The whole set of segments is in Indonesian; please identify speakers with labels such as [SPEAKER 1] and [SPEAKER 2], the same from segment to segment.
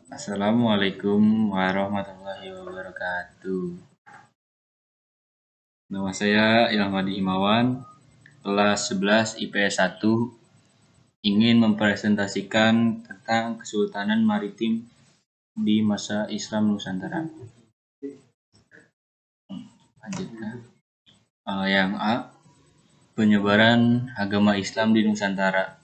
[SPEAKER 1] Assalamualaikum warahmatullahi wabarakatuh. Nama saya Ilham Hadi Himawan, kelas 11 IPS 1, ingin mempresentasikan tentang Kesultanan Maritim di masa Islam Nusantara. Lanjutkan. Yang A, penyebaran agama Islam di Nusantara.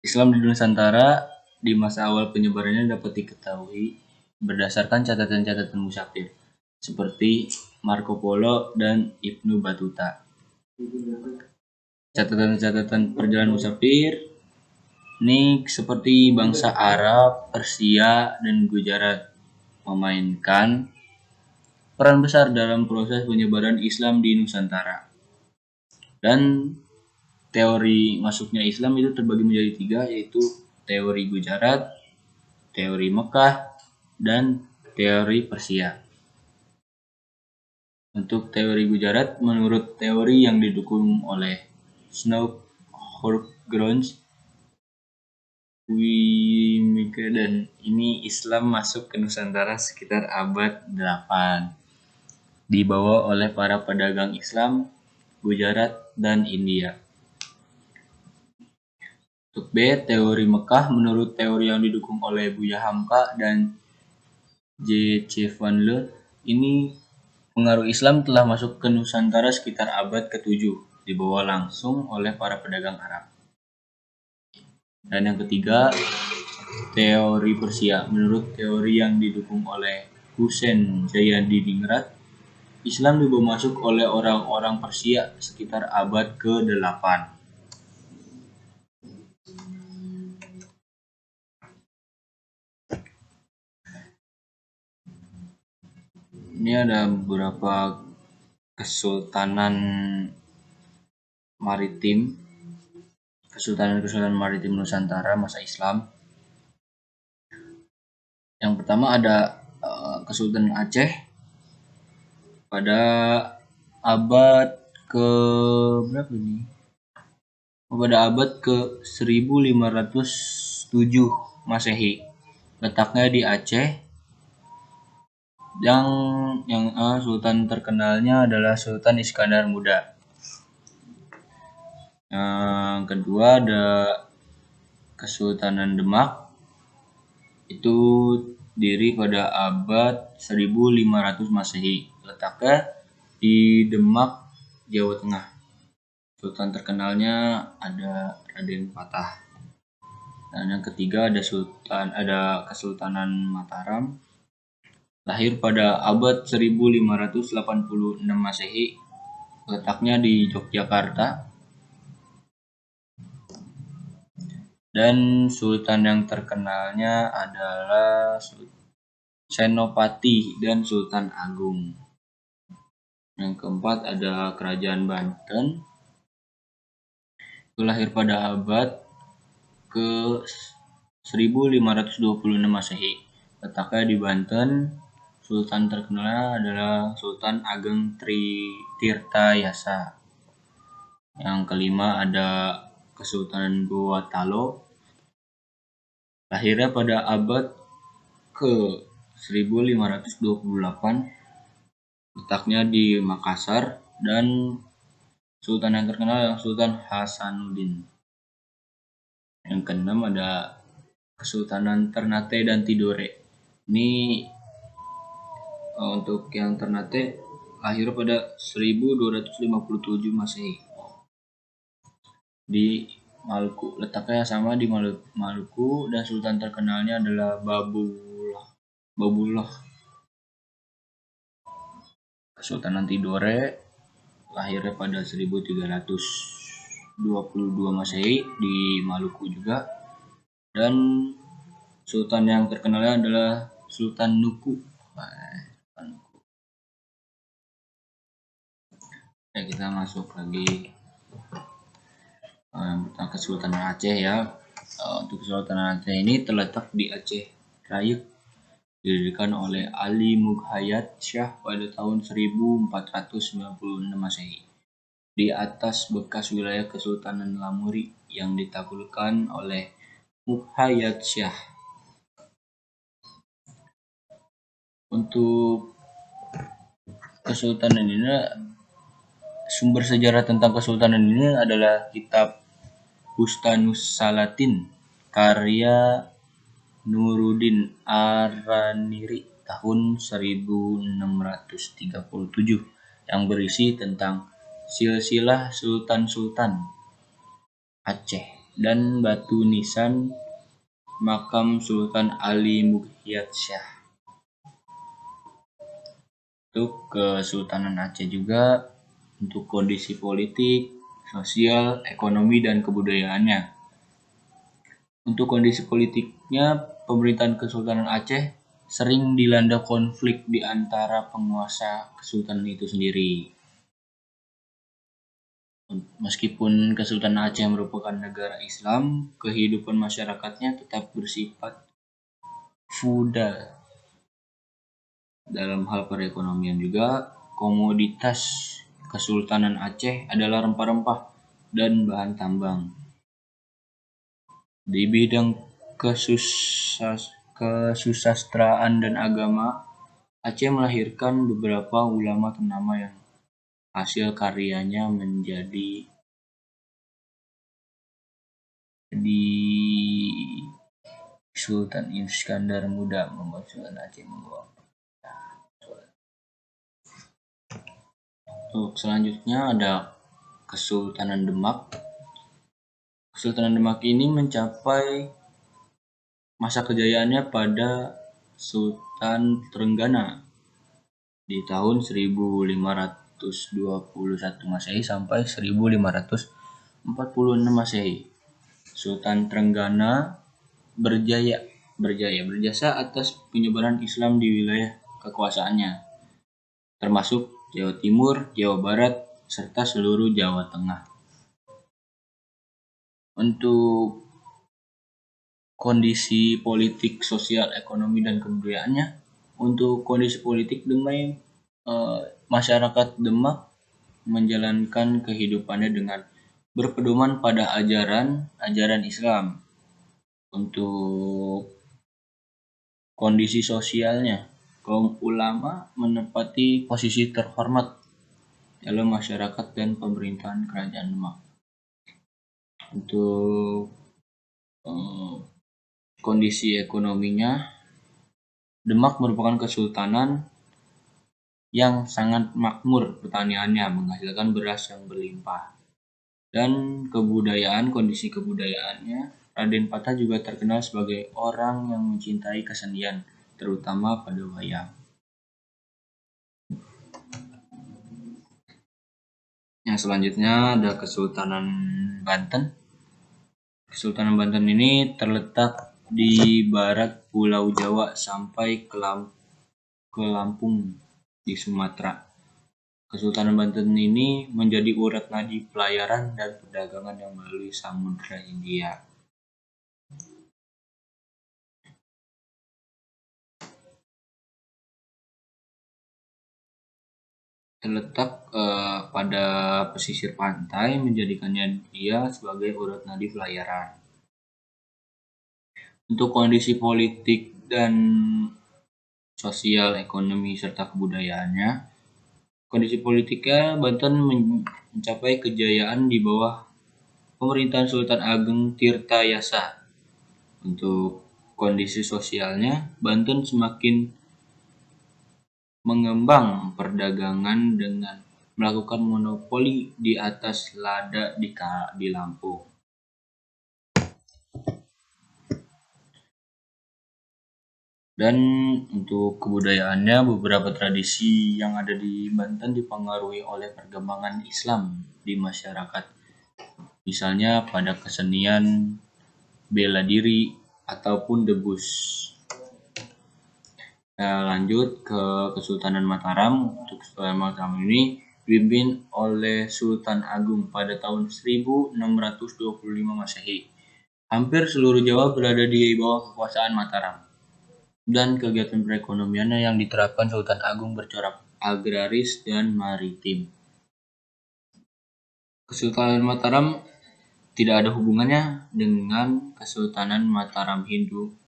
[SPEAKER 1] Islam di Nusantara di masa awal penyebarannya dapat diketahui berdasarkan catatan-catatan musafir seperti Marco Polo dan Ibnu Battuta. Catatan-catatan perjalanan musafir ini seperti bangsa Arab, Persia, dan Gujarat memainkan peran besar dalam proses penyebaran Islam di Nusantara. Dan teori masuknya Islam itu terbagi menjadi 3, yaitu teori Gujarat, teori Mekah, dan teori Persia. Untuk teori Gujarat, menurut teori yang didukung oleh Snow Horgrons, dan ini Islam masuk ke Nusantara sekitar abad 8, dibawa oleh para pedagang Islam Gujarat dan India. Untuk B, teori Mekah, menurut teori yang didukung oleh Buya Hamka dan J. C. Van Le, ini pengaruh Islam telah masuk ke Nusantara sekitar abad ke-7, dibawa langsung oleh para pedagang Arab. Dan yang ketiga, teori Persia. Menurut teori yang didukung oleh Hussein Jayadiningrat, Islam dibawa masuk oleh orang-orang Persia sekitar abad ke-8. Ini ada beberapa kesultanan maritim, kesultanan maritim Nusantara masa Islam. Yang pertama ada Kesultanan Aceh pada abad ke berapa ini? Pada abad ke 1507 Masehi. Letaknya di Aceh. Yang sultan terkenalnya adalah Sultan Iskandar Muda. Yang kedua ada Kesultanan Demak, itu diri pada abad 1500 Masehi. Letaknya di Demak, Jawa Tengah. Sultan terkenalnya ada Raden Patah. Dan yang ketiga ada Kesultanan Mataram, lahir pada abad 1586 Masehi. Letaknya di Yogyakarta. Dan sultan yang terkenalnya adalah Senopati dan Sultan Agung. Yang keempat ada Kerajaan Banten, itu lahir pada abad ke 1526 Masehi. Letaknya di Banten. Sultan terkenalnya adalah Sultan Ageng Tirta Yasa. Yang kelima ada Kesultanan Gorontalo, lahirnya pada abad ke 1528, letaknya di Makassar. Dan sultan yang terkenal adalah Sultan Hasanuddin. Yang keenam ada Kesultanan Ternate dan Tidore. Ini untuk yang Ternate lahir pada 1257 Masehi di Maluku. Letaknya sama di Maluku, dan sultan terkenalnya adalah Babullah. Kesultanan Tidore lahirnya pada 1322 Masehi di Maluku juga. Dan sultan yang terkenalnya adalah Sultan Nuku. Ya, kita masuk lagi Kesultanan Aceh ya. Untuk Kesultanan Aceh ini terletak di Aceh Rayek, didirikan oleh Ali Mughayat Shah pada tahun 1496 Masehi di atas bekas wilayah Kesultanan Lamuri yang ditaklukkan oleh Mughayat Shah. Untuk Kesultanan ini, sumber sejarah tentang Kesultanan ini adalah kitab Bustanus Salatin karya Nuruddin Araniri tahun 1637 yang berisi tentang silsilah sultan-sultan Aceh dan batu nisan makam Sultan Ali Mughiyat Shah. Untuk Kesultanan Aceh juga untuk kondisi politik, sosial, ekonomi, dan kebudayaannya. Untuk kondisi politiknya, pemerintahan Kesultanan Aceh sering dilanda konflik di antara penguasa kesultanan itu sendiri. Meskipun Kesultanan Aceh merupakan negara Islam, kehidupan masyarakatnya tetap bersifat feudal. Dalam hal perekonomian juga, komoditas Kesultanan Aceh adalah rempah-rempah dan bahan tambang. Di bidang kesusastraan dan agama, Aceh melahirkan beberapa ulama ternama yang hasil karyanya menjadi Sultan Iskandar Muda membuat Sultan Aceh membawa. Untuk selanjutnya ada Kesultanan Demak. Kesultanan Demak ini mencapai masa kejayaannya pada Sultan Trenggana di tahun 1521 Masehi sampai 1546 Masehi. Sultan Trenggana berjasa atas penyebaran Islam di wilayah kekuasaannya, termasuk Jawa Timur, Jawa Barat, serta seluruh Jawa Tengah. Untuk kondisi politik, sosial, ekonomi, dan kebudayaannya, untuk kondisi politik masyarakat Demak menjalankan kehidupannya dengan berpedoman pada ajaran Islam. Untuk kondisi sosialnya, kaum ulama menempati posisi terhormat dalam masyarakat dan pemerintahan Kerajaan Demak. Untuk kondisi ekonominya, Demak merupakan kesultanan yang sangat makmur pertaniannya, menghasilkan beras yang berlimpah. Dan kondisi kebudayaannya, Raden Patah juga terkenal sebagai orang yang mencintai kesenian, terutama pada wayang. Yang selanjutnya ada Kesultanan Banten. Kesultanan Banten ini terletak di barat Pulau Jawa sampai ke Lampung di Sumatera. Kesultanan Banten ini menjadi urat nadi pelayaran dan perdagangan yang melalui Samudra Hindia. Terletak pada pesisir pantai, menjadikannya dia sebagai urat nadi pelayaran. Untuk kondisi politik dan sosial, ekonomi, serta kebudayaannya, kondisi politiknya, Banten mencapai kejayaan di bawah pemerintahan Sultan Ageng Tirta Yasa. Untuk kondisi sosialnya, Banten semakin mengembang perdagangan dengan melakukan monopoli di atas lada di Lampung. Dan untuk kebudayaannya, beberapa tradisi yang ada di Banten dipengaruhi oleh perkembangan Islam di masyarakat. Misalnya pada kesenian bela diri ataupun debus. Nah, lanjut ke Kesultanan Mataram. Untuk Kesultanan Mataram ini dipimpin oleh Sultan Agung pada tahun 1625 Masehi. Hampir seluruh Jawa berada di bawah kekuasaan Mataram. Dan kegiatan perekonomiannya yang diterapkan Sultan Agung bercorak agraris dan maritim. Kesultanan Mataram tidak ada hubungannya dengan Kesultanan Mataram Hindu